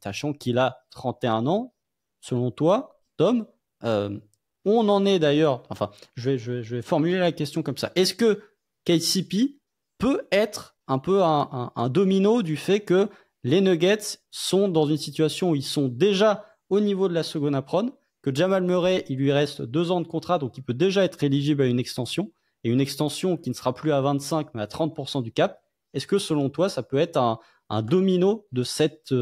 sachant qu'il a 31 ans. Selon toi, Tom, on en est d'ailleurs, enfin, je vais formuler la question comme ça. Est-ce que KCP peut être un peu un domino du fait que les Nuggets sont dans une situation où ils sont déjà au niveau de la seconde apron, que Jamal Murray, il lui reste 2 ans de contrat, donc il peut déjà être éligible à une extension, et une extension qui ne sera plus à 25, mais à 30% du cap. Est-ce que selon toi, ça peut être un domino de cette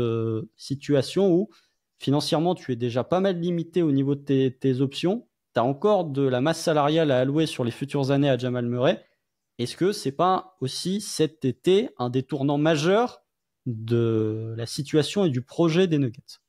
situation où financièrement, tu es déjà pas mal limité au niveau de tes options, tu as encore de la masse salariale à allouer sur les futures années à Jamal Murray. Est-ce que c'est pas aussi cet été un des tournants majeurs de la situation et du projet des Nuggets?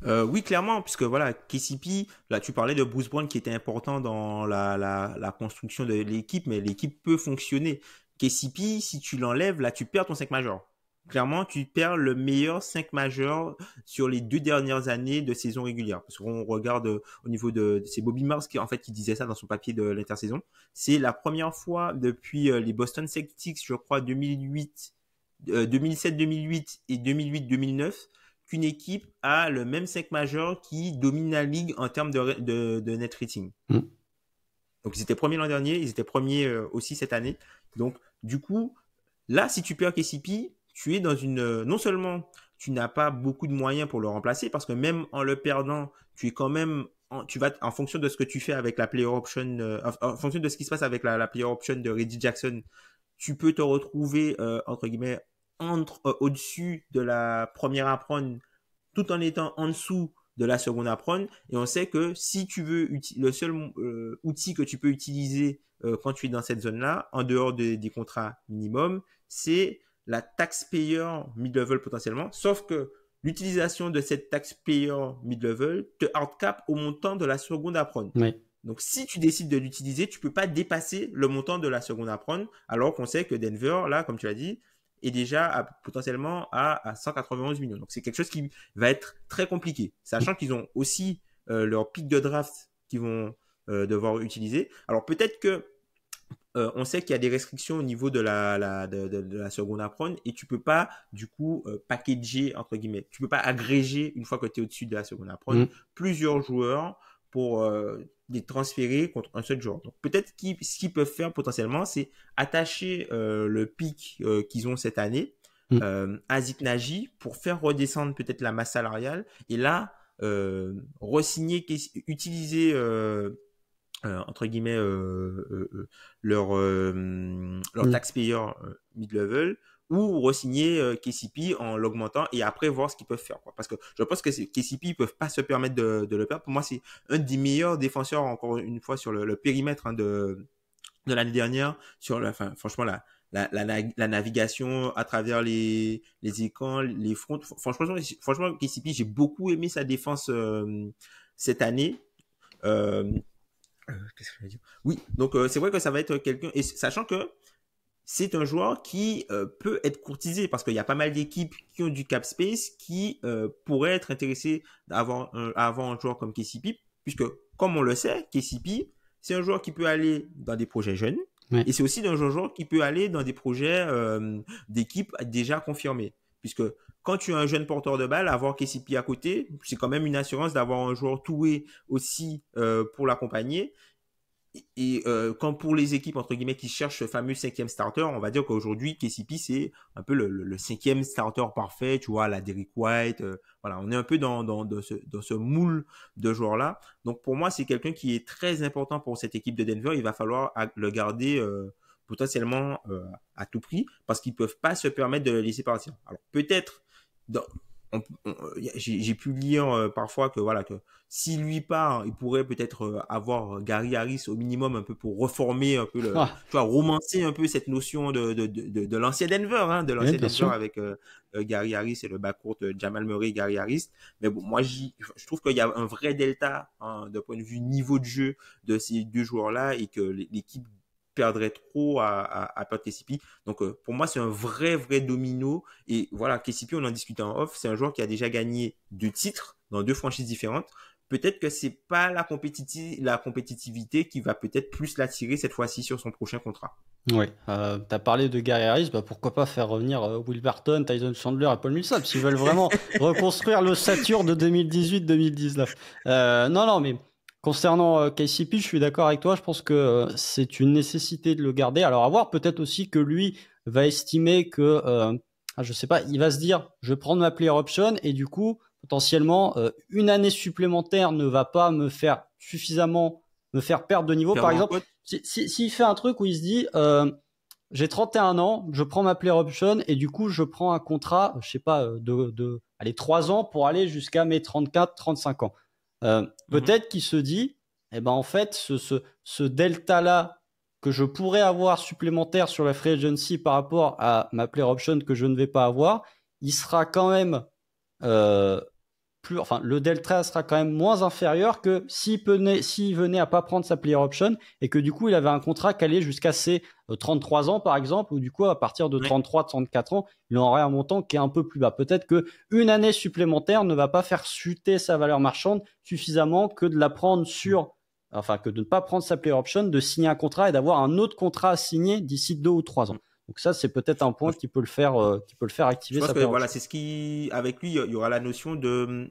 Oui, clairement, puisque voilà, KCP, là tu parlais de Bruce Brown qui était important dans la construction de l'équipe, mais l'équipe peut fonctionner. KCP, si tu l'enlèves, là tu perds ton 5 majeur. Clairement, tu perds le meilleur 5 majeur sur les 2 dernières années de saison régulière. Parce qu'on regarde au niveau c'est Bobby Marks qui disait ça dans son papier de l'intersaison. C'est la première fois depuis les Boston Celtics, je crois 2008, 2007-2008 et 2008-2009 qu'une équipe a le même 5 majeur qui domine la ligue en termes de net rating. Donc ils étaient premiers l'an dernier, ils étaient premiers aussi cette année. Donc du coup, là si tu perds KCP, tu es dans une... non seulement tu n'as pas beaucoup de moyens pour le remplacer, parce que même en le perdant, tu es quand même... tu vas, en fonction de ce que tu fais avec la player option, en fonction de ce qui se passe avec la player option de Reggie Jackson, tu peux te retrouver, entre guillemets, au-dessus de la première apron, tout en étant en dessous de la seconde apron. Et on sait que si tu veux, le seul outil que tu peux utiliser quand tu es dans cette zone-là, en dehors des contrats minimum, c'est la taxpayer mid-level potentiellement. Sauf que l'utilisation de cette taxpayer mid-level te hardcap au montant de la seconde apron. Oui. Donc, si tu décides de l'utiliser, tu peux pas dépasser le montant de la seconde apron, alors qu'on sait que Denver, là, comme tu l'as dit, est déjà potentiellement à 191 millions. Donc, c'est quelque chose qui va être très compliqué, sachant qu'ils ont aussi leur pic de draft qu'ils vont devoir utiliser. Alors, peut-être que on sait qu'il y a des restrictions au niveau de la seconde apron et tu peux pas, du coup, packager, entre guillemets. Tu peux pas agréger, une fois que tu es au-dessus de la seconde apron, plusieurs joueurs pour les transférer contre un seul joueur. Donc peut-être ce qu'ils peuvent faire potentiellement, c'est attacher le pic qu'ils ont cette année à Zeke Nnaji pour faire redescendre peut-être la masse salariale et là re-signer, utiliser entre guillemets leur taxpayer mid-level ou re-signer KCP en l'augmentant et après voir ce qu'ils peuvent faire, quoi. Parce que je pense que KCP ils peuvent pas se permettre de le perdre. Pour moi, c'est un des meilleurs défenseurs, encore une fois, sur le périmètre de l'année dernière, franchement, la navigation à travers les écrans, les fronts. Franchement, KCP, j'ai beaucoup aimé sa défense cette année. Qu'est-ce que je veux dire? Oui, donc c'est vrai que ça va être quelqu'un, et sachant que c'est un joueur qui peut être courtisé parce qu'il y a pas mal d'équipes qui ont du cap space qui pourraient être intéressées à avoir un joueur comme KCP, puisque comme on le sait, KCP, c'est un joueur qui peut aller dans des projets jeunes, et c'est aussi un joueur qui peut aller dans des projets d'équipes déjà confirmées, puisque quand tu as un jeune porteur de balle, avoir KCP à côté, c'est quand même une assurance d'avoir un joueur toué aussi pour l'accompagner. Et quand pour les équipes, entre guillemets, qui cherchent ce fameux 5e starter, on va dire qu'aujourd'hui, KCP, c'est un peu le 5e starter parfait, tu vois, la Derrick White. Voilà, on est un peu dans ce moule de joueurs-là. Donc, pour moi, c'est quelqu'un qui est très important pour cette équipe de Denver. Il va falloir le garder potentiellement à tout prix parce qu'ils peuvent pas se permettre de le laisser partir. Alors, peut-être j'ai pu lire parfois que voilà que si lui part, il pourrait peut-être avoir Gary Harris au minimum un peu pour reformer un peu Ah, tu vois, romancer un peu cette notion de l'ancien Denver, hein, de oui, l'ancien bien Denver sûr. avec Gary Harris et le backcourt Jamal Murray et Gary Harris. Mais bon, moi je trouve qu'il y a un vrai delta hein, d'un point de vue niveau de jeu de ces deux joueurs-là et que l'équipe perdrait trop à perdre KCP. Donc pour moi c'est un vrai domino et voilà KCP on en discute en off, c'est un joueur qui a déjà gagné 2 titres dans 2 franchises différentes. Peut-être que c'est pas la compétitivité qui va peut-être plus l'attirer cette fois-ci sur son prochain contrat. Oui, t'as parlé de Gary Harris, bah pourquoi pas faire revenir Will Barton, Tyson Chandler et Paul Millsap s'ils veulent vraiment reconstruire l'ossature de 2018-2019. Non, mais concernant KCP, je suis d'accord avec toi, je pense que c'est une nécessité de le garder. Alors à voir, peut-être aussi que lui va estimer que, je sais pas, il va se dire, je vais prendre ma player option et du coup, potentiellement, une année supplémentaire ne va pas me faire suffisamment me faire perdre de niveau. Par Perdre en exemple, cote. s'il fait un truc où il se dit j'ai 31 ans, je prends ma player option et du coup je prends un contrat, je sais pas, allez, 3 ans pour aller jusqu'à mes 34, 35 ans. Mhm. Peut-être qu'il se dit, eh ben en fait, ce delta-là que je pourrais avoir supplémentaire sur la free agency par rapport à ma player option que je ne vais pas avoir, il sera quand même euh, enfin, le delta sera quand même moins inférieur que s'il venait à pas prendre sa player option et que du coup il avait un contrat qui allait jusqu'à ses 33 ans par exemple, ou du coup à partir de Ouais. 33, 34 ans, il aurait un montant qui est un peu plus bas. Peut-être que une année supplémentaire ne va pas faire chuter sa valeur marchande suffisamment que de la prendre enfin que de ne pas prendre sa player option, de signer un contrat et d'avoir un autre contrat à signer d'ici 2 ou 3 ans. Donc ça, c'est peut-être un point qui peut le faire Je activer pense sa que player voilà, option. c'est ce qui, avec lui, il y aura la notion de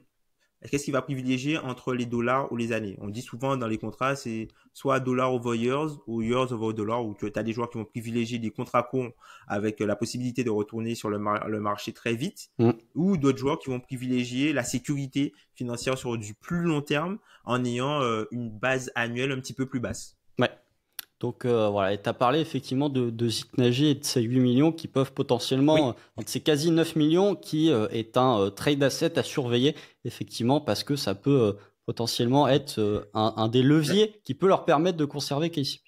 qu'est-ce qu'il va privilégier entre les dollars ou les années. On dit souvent dans les contrats, c'est soit dollars over years ou years over dollars, où tu as des joueurs qui vont privilégier des contrats courts avec la possibilité de retourner sur le marché très vite, Mm. ou d'autres joueurs qui vont privilégier la sécurité financière sur du plus long terme en ayant une base annuelle un petit peu plus basse. Ouais. Donc voilà, et tu as parlé effectivement de Zik Nagy et de ces 8 millions qui peuvent potentiellement, Oui, de ces quasi 9 millions qui est un trade asset à surveiller, effectivement, parce que ça peut potentiellement être un des leviers qui peut leur permettre de conserver KCP.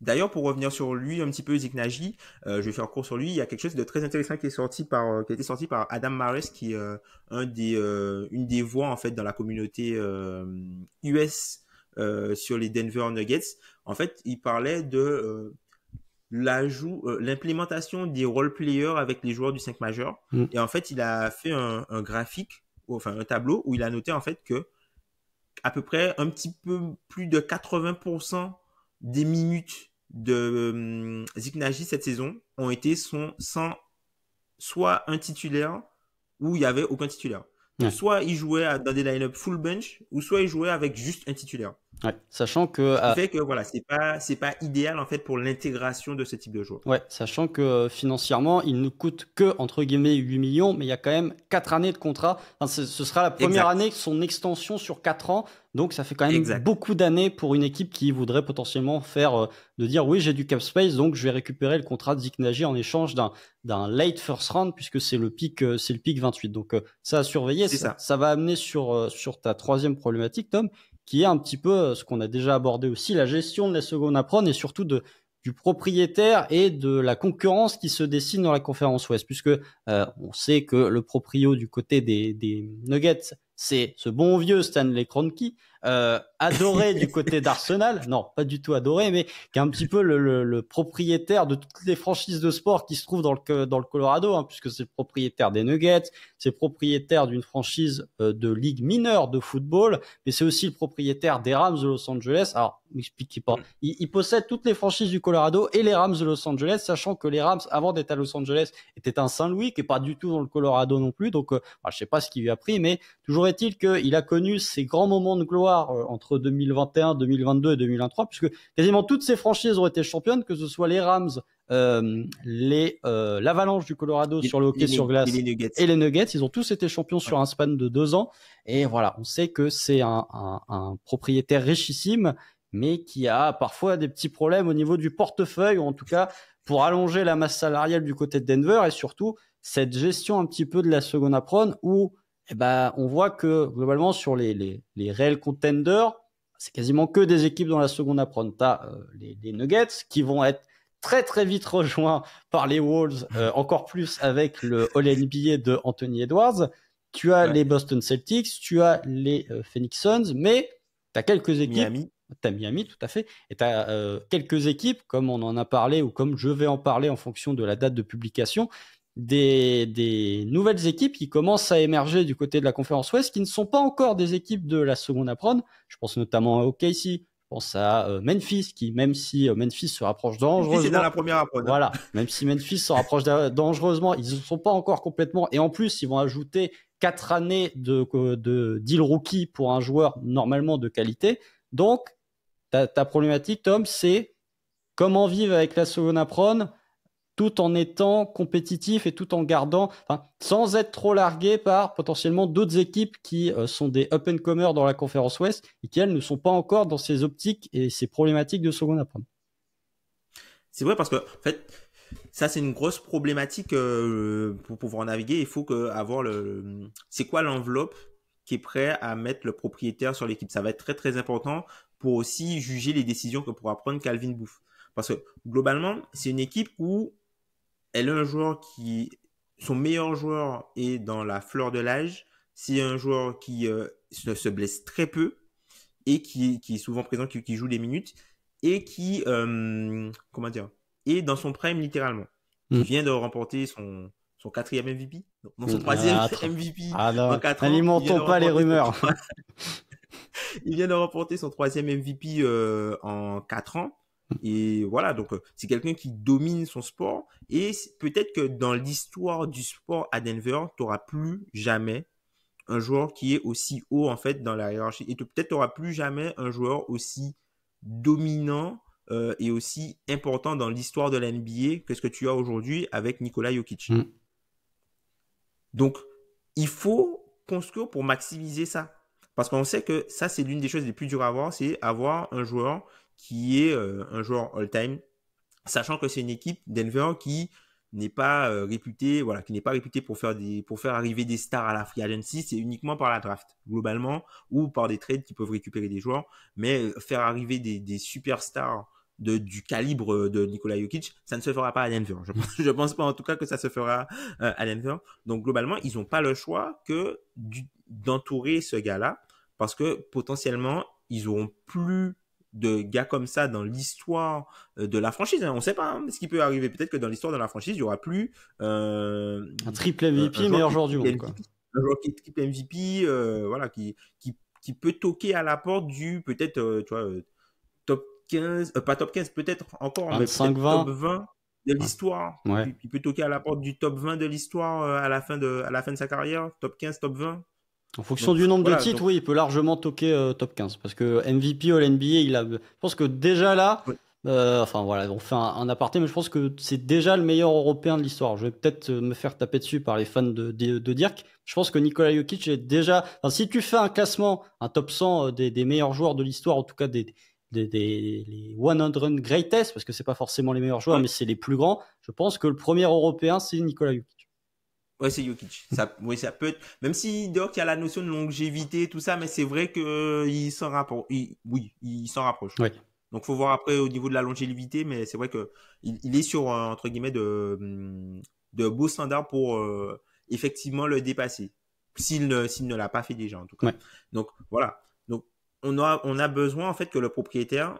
d'ailleurs, pour revenir sur lui un petit peu, Zik Nagy, je vais faire court sur lui. Il y a quelque chose de très intéressant qui est qui a été sorti par Adam Mares, qui est une des voix en fait dans la communauté US sur les Denver Nuggets. En fait, il parlait de l'implémentation des role players avec les joueurs du 5 majeur. Mm. Et en fait, il a fait un graphique, enfin un tableau où il a noté en fait que à peu près un petit peu plus de 80% des minutes de Zik Nagy cette saison ont été sans soit un titulaire ou il y avait aucun titulaire. Donc Ouais. soit il jouait dans des line-up full bench ou soit il jouait avec juste un titulaire. Ouais. Sachant que Ce qui fait que voilà, c'est pas idéal en fait pour l'intégration de ce type de joueur. ouais, sachant que financièrement, il ne coûte que, entre guillemets, 8 millions, mais il y a quand même 4 années de contrat. Enfin, ce sera la première Exact, année, son extension sur 4 ans. Donc, ça fait quand même exact. beaucoup d'années pour une équipe qui voudrait potentiellement faire, de dire, oui, j'ai du cap space, donc je vais récupérer le contrat de Zik Nagy en échange d'un late first round, puisque c'est le pick 28. Donc, ça à surveiller. C'est ça. Ça va amener sur ta troisième problématique, Tom, qui est un petit peu ce qu'on a déjà abordé aussi, la gestion de la seconde apron et surtout du propriétaire et de la concurrence qui se dessine dans la conférence Ouest, puisque on sait que le proprio du côté des Nuggets, c'est ce bon vieux Stanley Kroenke, adoré du côté d'Arsenal, non, pas du tout adoré, mais qui est un petit peu le propriétaire de toutes les franchises de sport qui se trouvent dans le Colorado, hein, puisque c'est le propriétaire des Nuggets, c'est propriétaire d'une franchise de ligue mineure de football, mais c'est aussi le propriétaire des Rams de Los Angeles. Alors, m'expliquez pas. Il possède toutes les franchises du Colorado et les Rams de Los Angeles, sachant que les Rams, avant d'être à Los Angeles, étaient un Saint-Louis, qui est pas du tout dans le Colorado non plus. Donc, je sais pas ce qui lui a pris, mais toujours est-il qu'il a connu ses grands moments de gloire entre 2021, 2022 et 2023, puisque quasiment toutes ces franchises ont été championnes, que ce soit les Rams, l'Avalanche du Colorado sur le hockey sur glace Les Nuggets. et les Nuggets, ils ont tous été champions sur un span de 2 ans. Et voilà, on sait que c'est un propriétaire richissime, mais qui a parfois des petits problèmes au niveau du portefeuille, ou en tout cas pour allonger la masse salariale du côté de Denver, et surtout cette gestion un petit peu de la seconde prone où on voit que globalement sur les réels contenders, c'est quasiment que des équipes dans la seconde prone. Tu as les Nuggets qui vont être très très vite rejoints par les Wolves, encore plus avec le All-NBA de Anthony Edwards. Tu as les Boston Celtics, tu as les Phoenix Suns, mais tu as quelques équipes. Tu as Miami, tout à fait. Et tu as quelques équipes, comme on en a parlé ou comme je vais en parler en fonction de la date de publication, des nouvelles équipes qui commencent à émerger du côté de la conférence Ouest, qui ne sont pas encore des équipes de la seconde prone. Je pense notamment à OKC, je pense à Memphis, qui même si Memphis se rapproche dangereusement, c'est dans la première prone. Voilà, même si Memphis se rapproche dangereusement, ils ne sont pas encore complètement. Et en plus, ils vont ajouter 4 années de deal rookie pour un joueur normalement de qualité. Donc, ta problématique, Tom, c'est comment vivre avec la seconde prone tout en étant compétitif et tout en gardant, sans être trop largué par potentiellement d'autres équipes qui sont des up-and-comers dans la conférence Ouest et qui, elles, ne sont pas encore dans ces optiques et ces problématiques de seconde prone. C'est vrai parce que, en fait, ça, c'est une grosse problématique pour pouvoir naviguer. Il faut avoir c'est quoi l'enveloppe qui est prêt à mettre le propriétaire sur l'équipe. Ça va être très, très important pour aussi juger les décisions que pourra prendre Calvin Booth. Parce que, globalement, c'est une équipe où elle a un joueur son meilleur joueur est dans la fleur de l'âge. C'est un joueur qui se blesse très peu et qui est souvent présent, qui joue des minutes et qui, comment dire, est dans son prime littéralement. Il vient de remporter son 4e MVP, non, son 3e MVP en 4 ans. N'alimentons pas les rumeurs. Il vient de remporter son 3e MVP en 4 ans. Et voilà, donc c'est quelqu'un qui domine son sport. Et peut-être que dans l'histoire du sport à Denver, tu n'auras plus jamais un joueur qui est aussi haut en fait dans la hiérarchie. Et peut-être tu n'auras plus jamais un joueur aussi dominant et aussi important dans l'histoire de la NBA que ce que tu as aujourd'hui avec Nikola Jokic. Donc, il faut construire pour maximiser ça. Parce qu'on sait que ça, c'est l'une des choses les plus dures à avoir, c'est avoir un joueur qui est un joueur all-time, sachant que c'est une équipe Denver qui n'est pas réputée, voilà, qui n'est pas réputée pour faire arriver des stars à la free agency, c'est uniquement par la draft globalement ou par des trades qui peuvent récupérer des joueurs, mais faire arriver des superstars du calibre de Nikola Jokic, ça ne se fera pas à Denver. Je pense pas en tout cas que ça se fera à Denver. Donc globalement, ils n'ont pas le choix que d'entourer ce gars-là parce que potentiellement, ils auront plus de gars comme ça dans l'histoire de la franchise. On ne sait pas ce qui peut arriver. Peut-être que dans l'histoire de la franchise, il n'y aura plus un triple MVP, meilleur joueur du monde. Un joueur qui est triple MVP, voilà, qui peut toquer à la porte du peut-être top 15, pas top 15, peut-être encore, 25, mais top 20 de l'histoire. Ouais. Il peut toquer à la porte du top 20 de l'histoire à la fin de sa carrière, top 15, top 20. En fonction du nombre de titres, oui, il peut largement toquer top 15. Parce que MVP All NBA, je pense que déjà là, enfin voilà, on fait un aparté, mais je pense que c'est déjà le meilleur Européen de l'histoire. Je vais peut-être me faire taper dessus par les fans de Dirk. Je pense que Nikola Jokic est déjà... Enfin, si tu fais un classement, un top 100 des meilleurs joueurs de l'histoire, en tout cas les 100 greatest, parce que c'est pas forcément les meilleurs joueurs, mais c'est les plus grands, je pense que le premier Européen, c'est Nikola Jokic. Ouais, c'est Jokic. Ça peut être, même si Dirk y a la notion de longévité, tout ça, mais c'est vrai que il s'en rapproche. Il s'en rapproche. Ouais. Donc, faut voir après au niveau de la longévité, mais c'est vrai que il est sur, entre guillemets, de beaux standards pour, effectivement le dépasser. S'il ne l'a pas fait déjà, en tout cas. Ouais. Donc, voilà. Donc, on a besoin, en fait, que le propriétaire,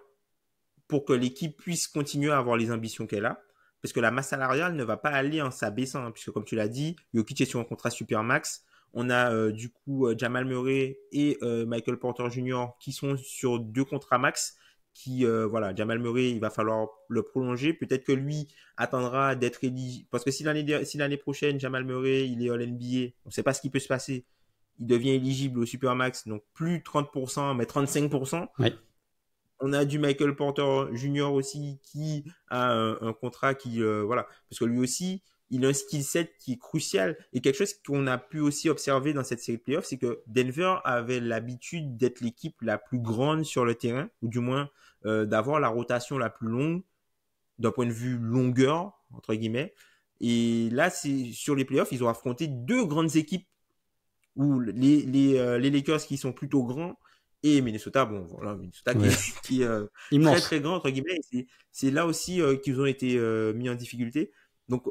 pour que l'équipe puisse continuer à avoir les ambitions qu'elle a, parce que la masse salariale ne va pas aller en s'abaissant, hein, puisque comme tu l'as dit, Jokic est sur un contrat super max. On a du coup Jamal Murray et Michael Porter Jr. qui sont sur 2 contrats max. Voilà, Jamal Murray, il va falloir le prolonger. Peut-être que lui attendra d'être éligible, parce que si l'année prochaine Jamal Murray il est All NBA, on ne sait pas ce qui peut se passer. Il devient éligible au super max, donc plus 30%, mais 35%. Ouais. On a du Michael Porter Jr. aussi qui a un contrat qui, voilà, parce que lui aussi, il a un skill set qui est crucial. Et quelque chose qu'on a pu aussi observer dans cette série de playoffs, c'est que Denver avait l'habitude d'être l'équipe la plus grande sur le terrain, ou du moins d'avoir la rotation la plus longue d'un point de vue longueur, entre guillemets. Et là, sur les playoffs, ils ont affronté deux grandes équipes où les Lakers qui sont plutôt grands et Minnesota, bon, voilà, Minnesota Ouais. qui est très Immense. très grand entre guillemets. C'est là aussi qu'ils ont été mis en difficulté. Donc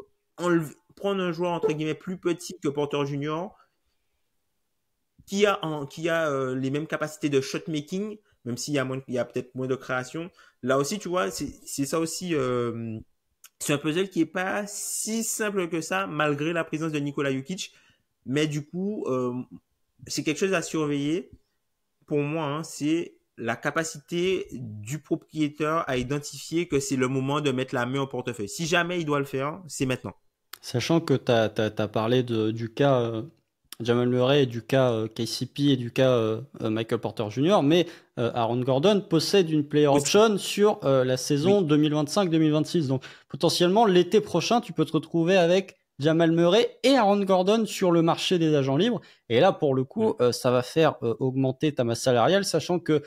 prendre un joueur entre guillemets plus petit que Porter Junior qui a les mêmes capacités de shot making, même s'il y a il y a peut-être moins de création. Là aussi, tu vois, c'est ça aussi. C'est un puzzle qui est pas si simple que ça, malgré la présence de Nikola Jokic. Mais du coup, c'est quelque chose à surveiller. Pour moi, hein, c'est la capacité du propriétaire à identifier que c'est le moment de mettre la main au portefeuille. Si jamais il doit le faire, c'est maintenant. Sachant que tu as parlé du cas Jamal Murray et du cas KCP et du cas Michael Porter Jr., mais Aaron Gordon possède une player Aussi. option sur la saison Oui. 2025-2026. Donc potentiellement, l'été prochain, tu peux te retrouver avec Jamal Murray et Aaron Gordon sur le marché des agents libres. Et là, pour le coup, ça va faire augmenter ta masse salariale, sachant que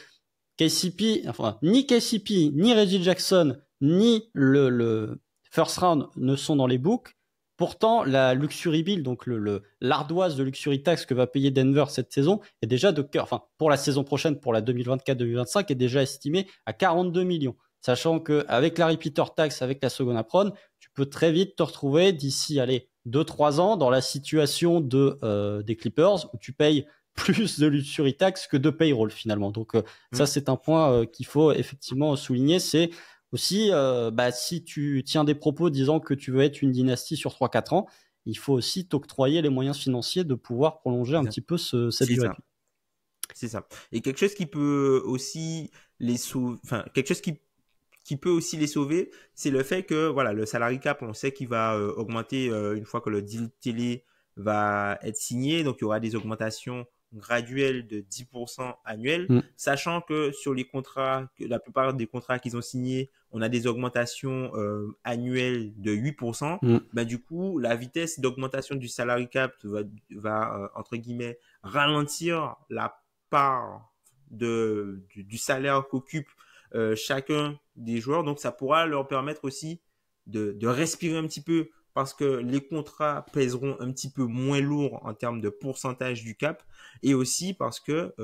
KCP, enfin, ni KCP, ni Reggie Jackson, ni le first round ne sont dans les books. Pourtant, la Luxury Bill, donc l'ardoise de Luxury Tax que va payer Denver cette saison, est déjà enfin, pour la saison prochaine, pour la 2024-2025, est déjà estimée à 42 millions. Sachant qu'avec la repeater tax, avec la seconde apron, tu peux très vite te retrouver d'ici, allez, 2-3 ans dans la situation des Clippers où tu payes plus de luxury tax que de payroll finalement. Donc ça, c'est un point qu'il faut effectivement souligner. C'est aussi, si tu tiens des propos disant que tu veux être une dynastie sur 3-4 ans, il faut aussi t'octroyer les moyens financiers de pouvoir prolonger un petit peu cette C'est durée. ça. C'est ça. Et quelque chose qui peut aussi les sauver, enfin, quelque chose qui peut aussi les sauver, c'est le fait que, voilà, le salary cap, on sait qu'il va augmenter une fois que le deal télé va être signé. Donc, il y aura des augmentations graduelles de 10% annuelles, sachant que sur les contrats, que la plupart des contrats qu'ils ont signés, on a des augmentations annuelles de 8%. Ben, du coup, la vitesse d'augmentation du salary cap va entre guillemets, ralentir la part du salaire qu'occupe chacun des joueurs. Donc, ça pourra leur permettre aussi de respirer un petit peu parce que les contrats pèseront un petit peu moins lourd en termes de pourcentage du cap et aussi parce que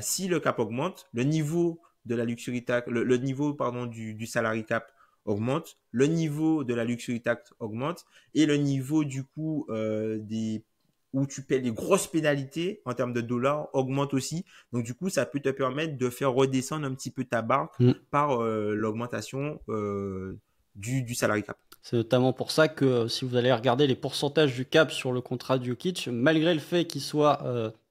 si le cap augmente, le niveau de la luxury tax, le niveau pardon du salary cap augmente, le niveau de la luxury tax augmente et le niveau du coup des où tu paies les grosses pénalités en termes de dollars augmente aussi. Donc, du coup, ça peut te permettre de faire redescendre un petit peu ta barque par l'augmentation du salary cap. C'est notamment pour ça que si vous allez regarder les pourcentages du cap sur le contrat de Jokic, malgré le fait qu'il soit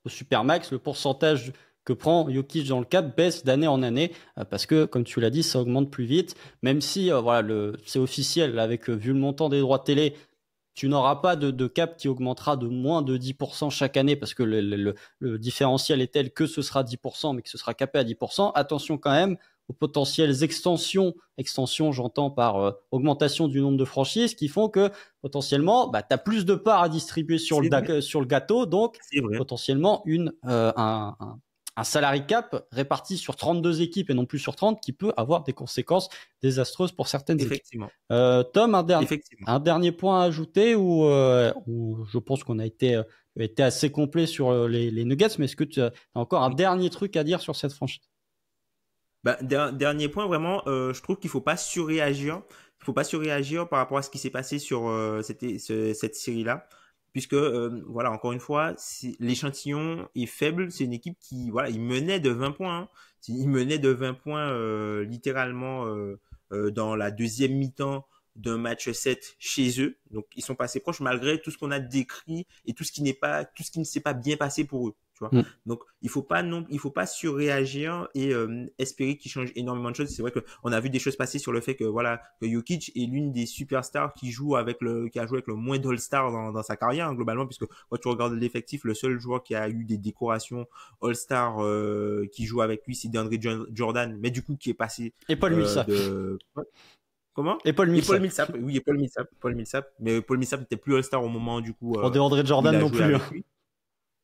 au supermax, le pourcentage que prend Jokic dans le cap baisse d'année en année parce que, comme tu l'as dit, ça augmente plus vite. Même si c'est officiel, avec vu le montant des droits télé, tu n'auras pas de cap qui augmentera de moins de 10% chaque année parce que le différentiel est tel que ce sera 10%, mais que ce sera capé à 10%. Attention quand même aux potentielles extensions, j'entends par augmentation du nombre de franchises, qui font que potentiellement, tu as plus de parts à distribuer sur le gâteau, donc potentiellement un salary cap réparti sur 32 équipes et non plus sur 30 qui peut avoir des conséquences désastreuses pour certaines équipes. Tom, un dernier point à ajouter où je pense qu'on a été assez complet sur les Nuggets, mais est-ce que tu as encore un dernier truc à dire sur cette franchise? Dernier point, vraiment, je trouve qu'il faut pas surréagir. Il faut pas surréagir par rapport à ce qui s'est passé sur cette série-là. Puisque, voilà, encore une fois, l'échantillon est faible. C'est une équipe qui, voilà, il menait de 20 points. Hein. Il menait de 20 points littéralement dans la deuxième mi-temps d'un match 7 chez eux. Donc, ils sont passés proches malgré tout ce qu'on a décrit et tout ce qui ne s'est pas bien passé pour eux. Tu vois. Donc, il faut pas surréagir et espérer qu'il change énormément de choses. C'est vrai qu'on a vu des choses passer sur le fait que, voilà, que Jokic est l'une des superstars qui a joué avec le moins d'All-Star dans sa carrière, hein, globalement, puisque quand tu regardes l'effectif, le seul joueur qui a eu des décorations All-Star qui joue avec lui, c'est DeAndre Jordan, mais du coup, qui est passé et Paul Millsap. Comment? Et Paul Millsap. Oui, et Paul Millsap. Mais Paul Millsap n'était plus All-Star au moment, du coup. DeAndre Jordan non plus.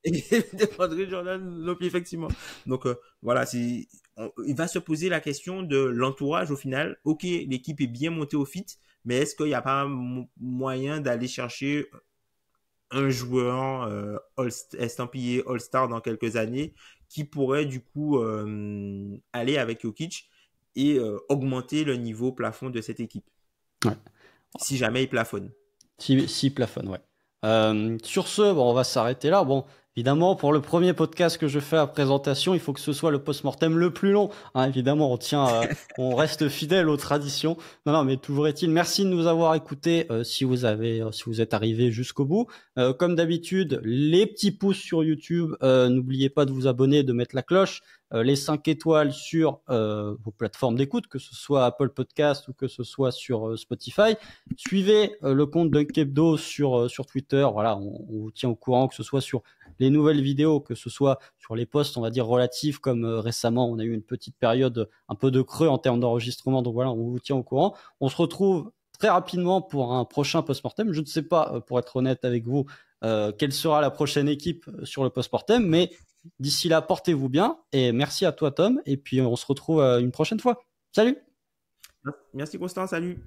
Et DeAndre Jordan non plus, effectivement. Donc, voilà, il va se poser la question de l'entourage au final. Ok, l'équipe est bien montée au fit, mais est-ce qu'il n'y a pas moyen d'aller chercher un joueur estampillé All-Star dans quelques années qui pourrait du coup aller avec Jokic et augmenter le niveau plafond de cette équipe, Ouais. si jamais il plafonne. Si plafonne, ouais. Sur ce, bon, on va s'arrêter là. Bon, évidemment, pour le premier podcast que je fais à présentation, il faut que ce soit le post-mortem le plus long. Hein, évidemment, on reste fidèle aux traditions. Non, mais toujours est-il, merci de nous avoir écoutés si vous êtes arrivés jusqu'au bout. Comme d'habitude, les petits pouces sur YouTube. N'oubliez pas de vous abonner, de mettre la cloche. Les 5 étoiles sur vos plateformes d'écoute, que ce soit Apple Podcast ou que ce soit sur Spotify. Suivez le compte Dunkebdo sur Twitter. Voilà, on vous tient au courant, que ce soit sur les nouvelles vidéos, que ce soit sur les posts, on va dire, relatifs, comme récemment, on a eu une petite période un peu de creux en termes d'enregistrement. Donc voilà, on vous tient au courant. On se retrouve très rapidement pour un prochain post-mortem. Je ne sais pas, pour être honnête avec vous, quelle sera la prochaine équipe sur le post-mortem, mais d'ici là, portez-vous bien et merci à toi, Tom. Et puis, on se retrouve une prochaine fois. Salut! Merci Constant, salut.